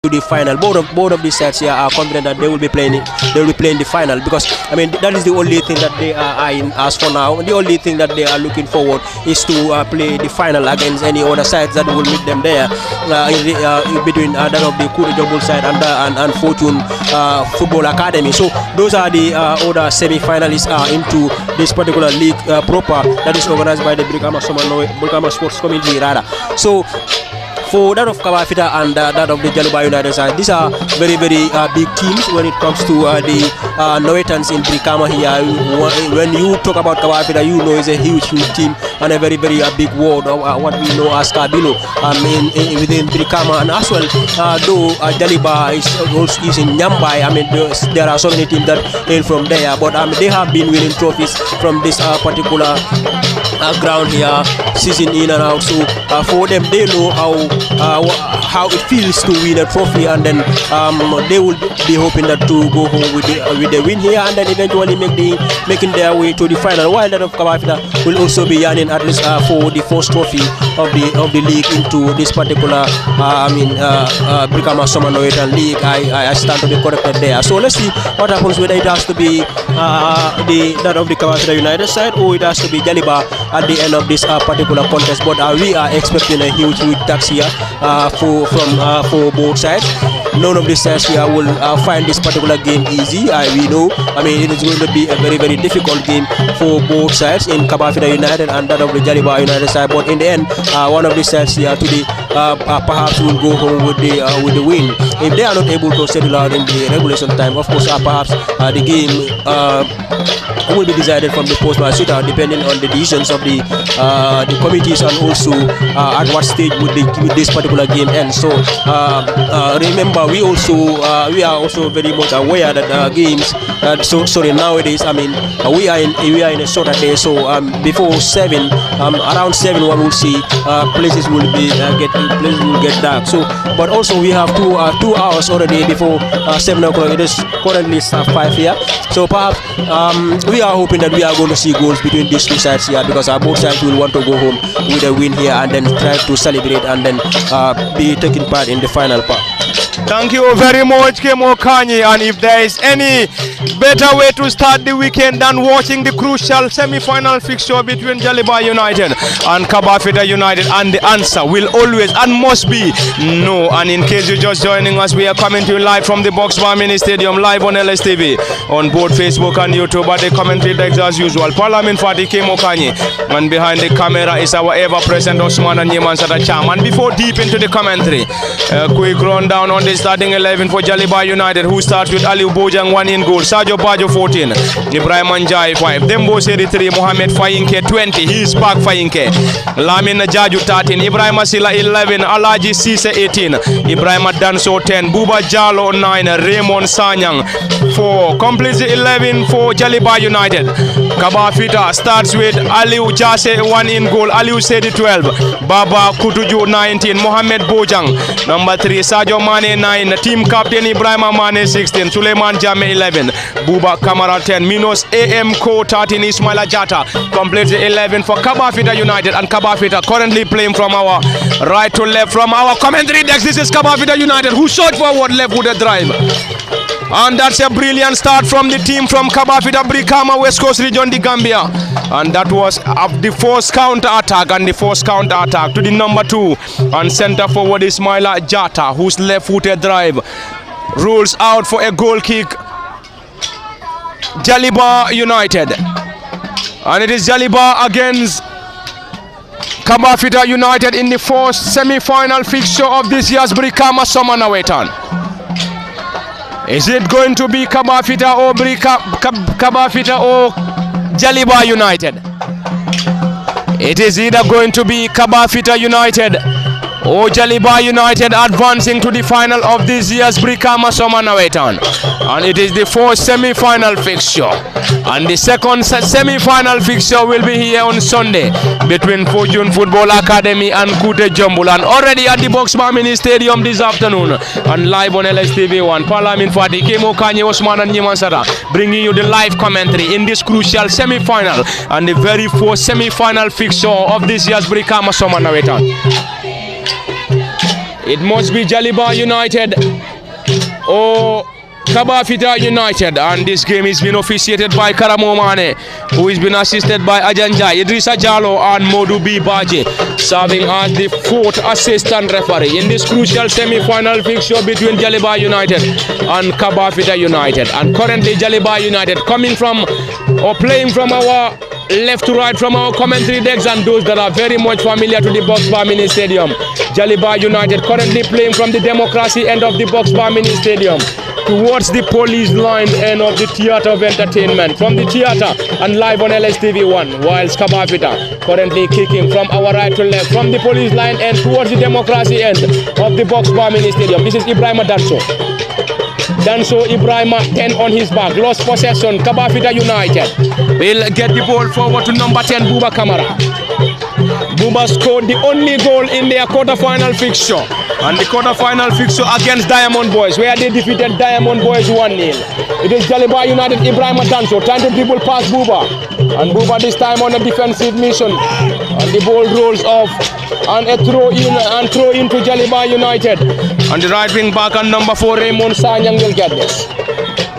to the final. Both of these sides here are confident that they will be playing it. They will be playing the final because I mean that is the only thing that they are eyeing as for now. The only thing that they are looking forward is to play the final against any other sides that will meet them there between that of the Kure Jambul side and Fortune Football Academy. So those are the other semi-finalists into this particular league proper that is organized by the Brikama Sports Committee rather. So for that of Kabafita and that of the Jaliba United side, these are very big teams when it comes to the Noetans in Brikama here. When you talk about Kabafita, you know it's a huge team and a very big ward of what we know as Kabilo within Brikama, and as well though Jaliba is in Nyambai. I mean there are so many teams that hail from there, but they have been winning trophies from this particular ground here season in and out. So for them, they know how it feels to win a trophy, and then they will be hoping that to go home with the win here, and then eventually making their way to the final. While that of Kabafita will also be yearning at least for the first trophy of the league into this particular Brikama Summer Noetan League. I stand to be corrected there. So let's see what happens, whether it has to be that of the Kabafita United side or it has to be Jaliba at the end of this particular contest. But we are expecting a huge tax here for both sides. None of these sides here will find this particular game easy. We know. I mean, it is going to be a very difficult game for both sides in Kabafita United and that of the Jaliba United side. But in the end, one of these sides here today perhaps will go home with the win. If they are not able to settle out in the regulation time, of course, perhaps the game will be decided from the post-match shootout, depending on the decisions of the committees, and also at what stage would this particular game end. So remember, we are also very much aware that games. Nowadays, I mean, we are in a shorter day. So before 7, around 7, one will see places will get dark. So, but also we have 2 hours already before 7 o'clock. It is currently 5 here. So perhaps we are hoping that we are going to see goals between these two sides here, because both sides will want to go home with a win here and then try to celebrate and then be taking part in the final part. Thank you very much, Kemo Kanye. And if there is any better way to start the weekend than watching the crucial semi-final fixture between Jaliba United and Kabafita United, and the answer will always and must be no. And in case you're just joining us, we are coming to you live from the Boxbar Mini Stadium, live on LSTV, on both Facebook and YouTube. At the commentary desk as usual, Parliament Fati Kemo Kanye, and behind the camera is our ever-present Osman and Yeman Sata Cham. And before deep into the commentary, a quick rundown on the starting 11 for Jaliba United, who starts with Aliu Bojang 1 in goal, Sadio Bajo 14, Ibrahim Anjai 5, Dembo Seri 3, Mohamed Fayinke 20, he is back Fayinke, Lamin Jaju 13, Ibrahim Asila 11, Alaji Sise 18, Ibrahim Danso 10, Buba Jalo 9, Raymond Sanyang 4, completes 11 for Jaliba United. Kabafita starts with Aliu Jase 1 in goal, Aliu Sedi 12, Baba Kutuju 19, Mohamed Bojang number 3, Sadio Mane 9, team captain Ibrahim Mane 16, Suleiman Jame 11, Buba Kamara 10, Minos AM Co 13, Ismaila Jata completes 11 for Kabafita United. And Kabafita currently playing from our right to left from our commentary desk. This is Kabafita United, who shot forward left with a drive. And that's a brilliant start from the team from Kabafita Brikama, West Coast Region, the Gambia. And that was the first counter attack, and the first counter attack to the number 2 and center forward Ismaila Jata, whose left-footed drive rules out for a goal kick. Jaliba United, and it is Jaliba against Kabafita United in the first semi-final fixture of this year's Brikama Summer Noetan. Is it going to be Kabafita or Kabafita or Jaliba United? It is either going to be Kabafita United or Jaliba United advancing to the final of this year's Brikama Summer Noetan. And it is the first semi-final fixture. And the second semi-final fixture will be here on Sunday between Fortune Football Academy and Kute Jambul. And already at the Boxbar Mini Stadium this afternoon and live on LSTV1, Parliament Fati Kemo Kanye, Osman and Yeman Sata, bringing you the live commentary in this crucial semi-final and the very first semi-final fixture of this year's Brikama Summer Noetan. It must be Jaliba United or Kabafita United, and this game is being officiated by Karamo Mane, who has been assisted by Ajanjai, Idrissa Jallo and Modu B. Baje, serving as the 4th assistant referee in this crucial semi-final fixture between Jaliba United and Kabafita United. And currently Jaliba United coming from or playing from our left to right from our commentary decks and those that are very much familiar to the Box Bar Mini Stadium. Jaliba United currently playing from the Democracy end of the Box Bar Mini Stadium towards the police line end of the theatre of entertainment, from the theatre and live on LSTV1, whilst Kabafita currently kicking from our right to left from the police line end towards the Democracy end of the Box Bar Mini Stadium. This is Ibrahima Danso Ibrahima, 10 on his back, lost possession. Kabafita United will get the ball forward to number 10 Buba Kamara. Buba scored the only goal in their quarter-final fixture, and the quarter-final fixture against Diamond Boys, where they defeated Diamond Boys 1-0. It is Jaliba United, Ibrahima Danso trying to dribble past Buba, and Buba this time on a defensive mission, and the ball rolls off and a throw in to Jaliba United. And the right wing back and number 4 Raymond Sanyang will get this.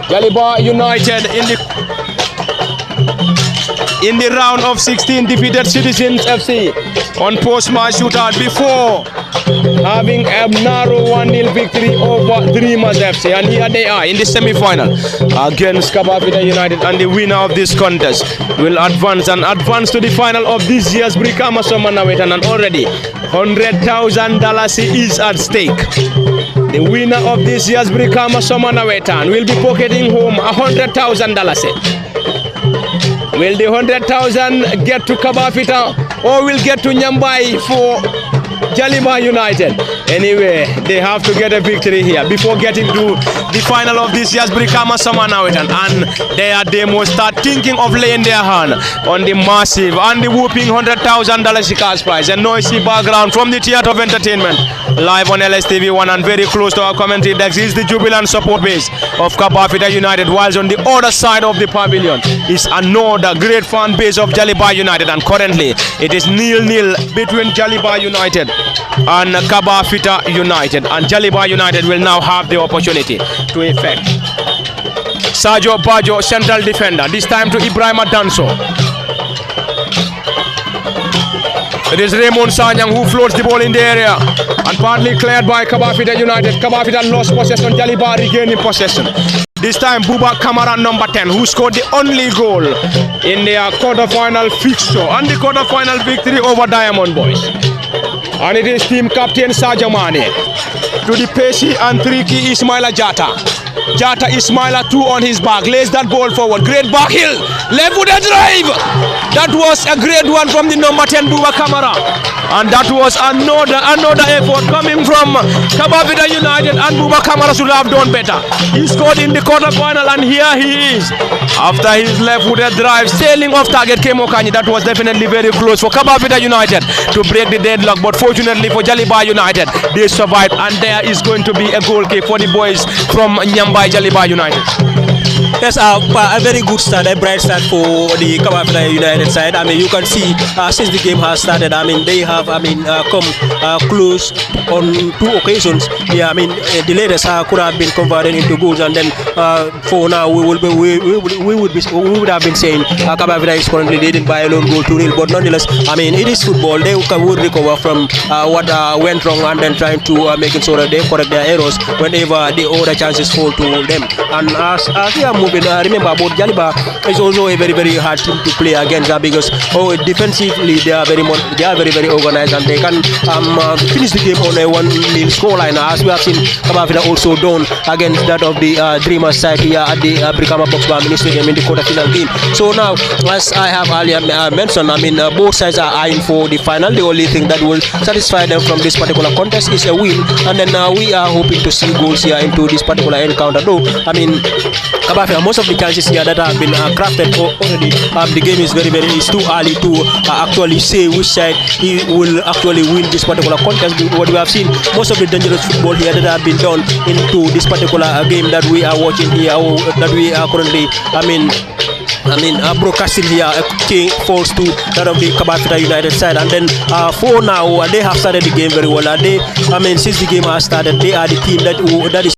Jaliba United in the round of 16 defeated Citizens FC on post-match shootout before having a narrow 1-0 victory over Dreamers FC, and here they are in the semi-final against Kabafita United, and the winner of this contest will advance to the final of this year's Brikama Summer Nawetan, and already $100,000 is at stake. The winner of this year's Brikama Summer Nawetan will be pocketing home $100,000. Will the 100,000 get to Kabafita or will get to Nyambai for Jaliba United? Anyway, they have to get a victory here before getting to the final of this year's Brikama Summer Nawetan, and there they must start thinking of laying their hand on the massive and the whooping $100,000 cash prize. A noisy background from the theatre of entertainment live on LSTV1 and very close to our commentary decks is the jubilant support base of Kabafita United, whilst on the other side of the pavilion is another great fan base of Jaliba United, and currently it is 0-0 between Jaliba United and Kabafita United, and Jaliba United will now have the opportunity to effect Sergio Bajo, central defender, this time to Ibrahima Danso. It is Raymond Sanyang who floats the ball in the area and partly cleared by Kabafita United. Kabafita lost possession, Jaliba regaining possession. This time Buba Kamara, number 10, who scored the only goal in their quarter-final fixture and the quarter-final victory over Diamond Boys. And it is team captain Sadio Mane to the pacey and tricky Ismaila Jata. Jata Ismaila 2 on his back, lays that ball forward, great back heel, left with a drive. That was a great one from the number 10 Buba Kamara, and that was another effort coming from Kabafita United, and Buba Kamara should have done better. He scored in the quarter-final, and here he is after his left-footed drive, sailing off target came Okanyi. That was definitely very close for Kabafita United to break the deadlock, but fortunately for Jaliba United, they survived, and there is going to be a goal kick for the boys from Nyambai Jaliba United. Yes, a very good start, a bright start for the Kabafita United side. I mean, you can see since the game has started, I mean, they have, come close on 2 occasions. Yeah, I mean, the latest could have been converted into goals, and then for now we would have been saying Kabafita is currently leading by a lone goal 2-0. But nonetheless, I mean, it is football. They would recover from what went wrong, and then trying to make it so that they correct their errors whenever the other chances fall to them. And as we are moving, remember about Jaliba is also a very, very hard team to play against because defensively they are very organized, and they can finish the game on a 1-0 scoreline, as we have seen Kabafita also done against that of the Dreamers side here at the Brikama Box Bar Mini Stadium in the quarter-final game. So now, as I have earlier mentioned, I mean, both sides are eyeing for the final. The only thing that will satisfy them from this particular contest is a win, and then we are hoping to see goals here into this particular encounter. Though, I mean, Kabafita, most of the chances here that have been crafted already, the game is it's too early to actually say which side he will actually win this particular contest. What we have seen, most of the dangerous football here that have been done into this particular game that we are watching here, or that we are currently, I mean, broadcasting here, King falls to that of the Kabafita United side, and then for now they have started the game very well. They, I mean, since the game has started, they are the team that is